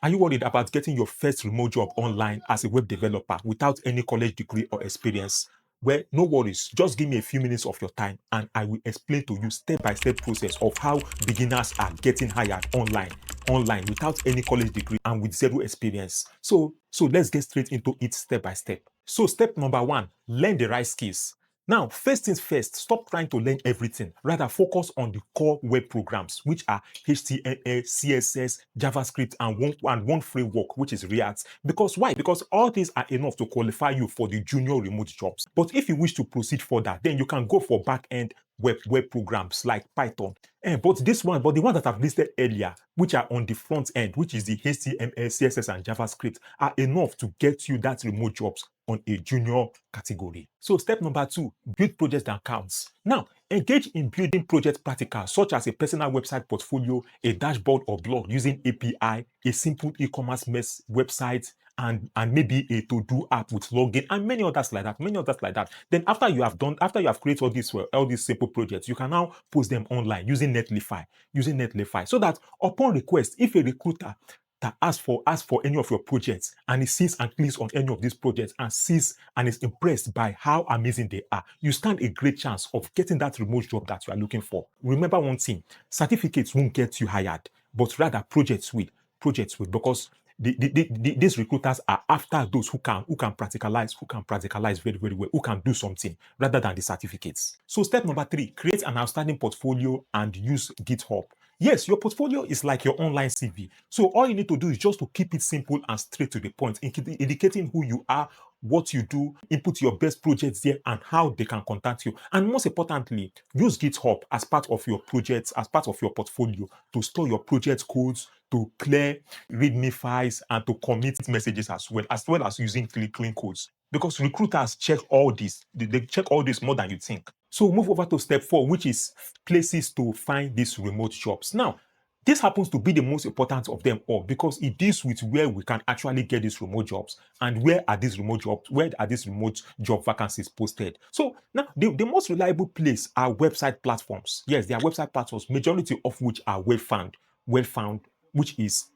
Are you worried about getting your first remote job online as a web developer without any college degree or experience? Well, no worries. Just give me a few minutes of your time and I will explain to you step-by-step process of how beginners are getting hired online without any college degree and with zero experience. So let's get straight into it step by step. So step number one, learn the right skills. Now, first things first, stop trying to learn everything. Rather, focus on the core web programs, which are HTML, CSS, JavaScript, and one framework, which is React. Because why? Because all these are enough to qualify you for the junior remote jobs. But if you wish to proceed further, then you can go for back-end web programs like Python. But the one that I've listed earlier, which are on the front end, which is the HTML, CSS, and JavaScript, are enough to get you that remote jobs on a junior category. So step number two, build projects that counts. Now, engage in building project practicals such as a personal website portfolio, a dashboard or blog using API, a simple e-commerce website, and maybe a to-do app with login and many others like that. Then after you have created all these simple projects, you can now post them online using Netlify, so that upon request, if a recruiter that asks for any of your projects and he sees and clicks on any of these projects and sees and is impressed by how amazing they are, you stand a great chance of getting that remote job that you are looking for. Remember one thing, certificates won't get you hired, but rather projects will, because these recruiters are after those who can practicalize very, very well, who can do something rather than the certificates. So step number three, create an outstanding portfolio and use GitHub. Yes, your portfolio is like your online CV. So all you need to do is just to keep it simple and straight to the point, indicating who you are, what you do, input your best projects there, and how they can contact you. And most importantly, use GitHub as part of your projects, as part of your portfolio, to store your project codes, to clear README files, and to commit messages as well as using clean codes. Because recruiters check all this, they check all this more than you think. So move over to step four, which is places to find these remote jobs. Now, this happens to be the most important of them all because it deals with where we can actually get these remote jobs and where are these remote job vacancies posted. So now the most reliable place are website platforms. Yes, they are website platforms, majority of which are well-found, which is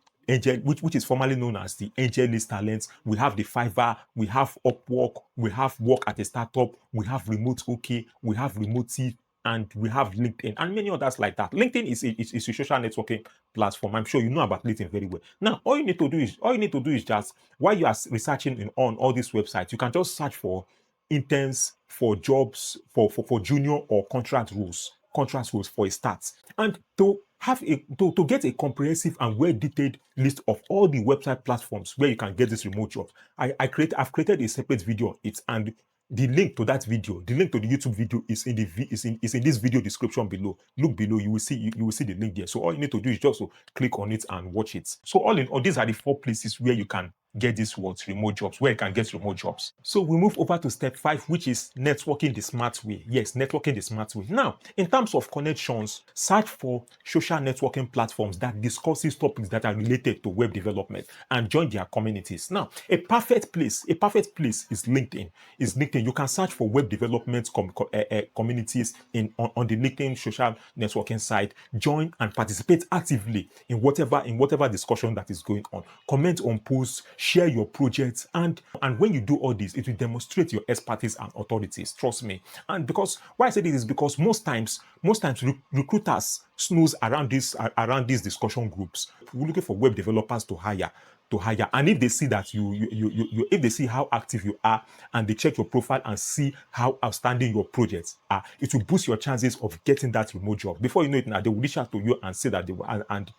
which is formerly known as the AngelList Talents. We have the Fiverr, we have Upwork, we have Work at a Startup, we have Remote OK, we have Remote T, and we have LinkedIn and many others like that. LinkedIn is a social networking platform. I'm sure you know about LinkedIn very well. Now, all you need to do is just while you are researching on all these websites, you can just search for interns, for jobs, for junior or contract roles for a start, and to get a comprehensive and well detailed list of all the website platforms where you can get this remote job. I've created a separate video on it, and the link to that video, the link to the YouTube video is in this video description below. Look below, you will see the link there. So all you need to do is just to click on it and watch it. So all in all, these are the 4 places where you can get these remote jobs, where you can get remote jobs. So we move over to step 5, which is networking the smart way. Yes, networking the smart way. Now, in terms of connections, search for social networking platforms that discusses topics that are related to web development and join their communities. Now, a perfect place is LinkedIn. You can search for web development communities on the LinkedIn social networking site. Join and participate actively in whatever discussion that is going on. Comment on posts, share your projects, and when you do all this, it will demonstrate your expertise and authorities. Trust me. And because why I say this is because most times recruiters snooze around these discussion groups. We're looking for web developers to hire, and if they see that if they see how active you are and they check your profile and see how outstanding your projects are, it will boost your chances of getting that remote job. Before you know it, now they will reach out to you and say that they will and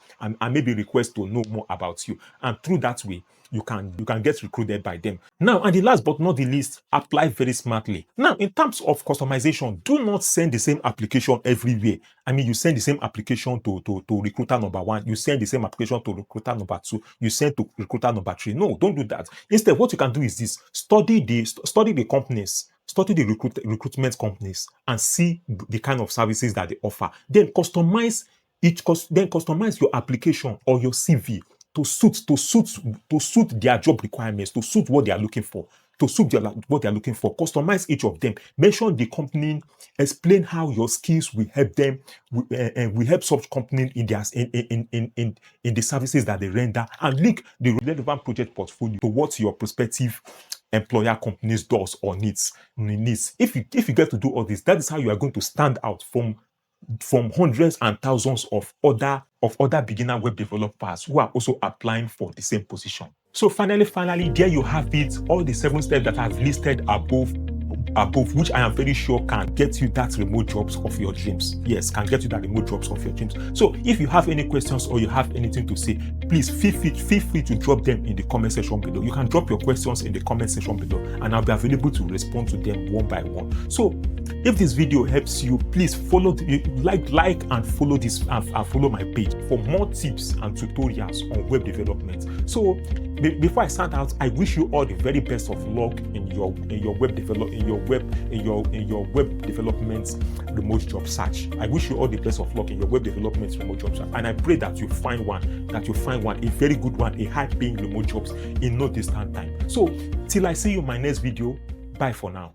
maybe request to know more about you, and through that way you can get recruited by them. Now, and the last but not the least, apply very smartly. Now, in terms of customization, do not send the same application everywhere. I mean, you send the same application to recruiter number 1, you send the same application to recruiter number 2, you send to recruiter number 3. No, don't do that. Instead, what you can do is this: study the companies, study the recruitment companies, and see the kind of services that they offer. Then customize your application or your CV to suit their job requirements, to suit what they are looking for, what they are looking for. Customize each of them. Mention the company. Explain how your skills will help them, will help such company in their in the services that they render, and link the relevant project portfolio to what your prospective employer companies does or needs. If you get to do all this, that is how you are going to stand out from hundreds and thousands of other beginner web developers who are also applying for the same position. So finally, there you have it, all the 7 steps that I've listed above, which I am very sure can get you that remote jobs of your dreams. Yes, can get you that remote jobs of your dreams. So if you have any questions or you have anything to say, please feel free to drop them in the comment section below. You can drop your questions in the comment section below, and I'll be available to respond to them one by one. So if this video helps you, please follow, like and follow this, and follow my page for more tips and tutorials on web development. So before I start out, I wish you all the very best of luck in your web development remote job search. I wish you all the best of luck in your web development remote job search, and I pray that you find one, a very good one, a high-paying remote jobs in no distant time. So till I see you in my next video, bye for now.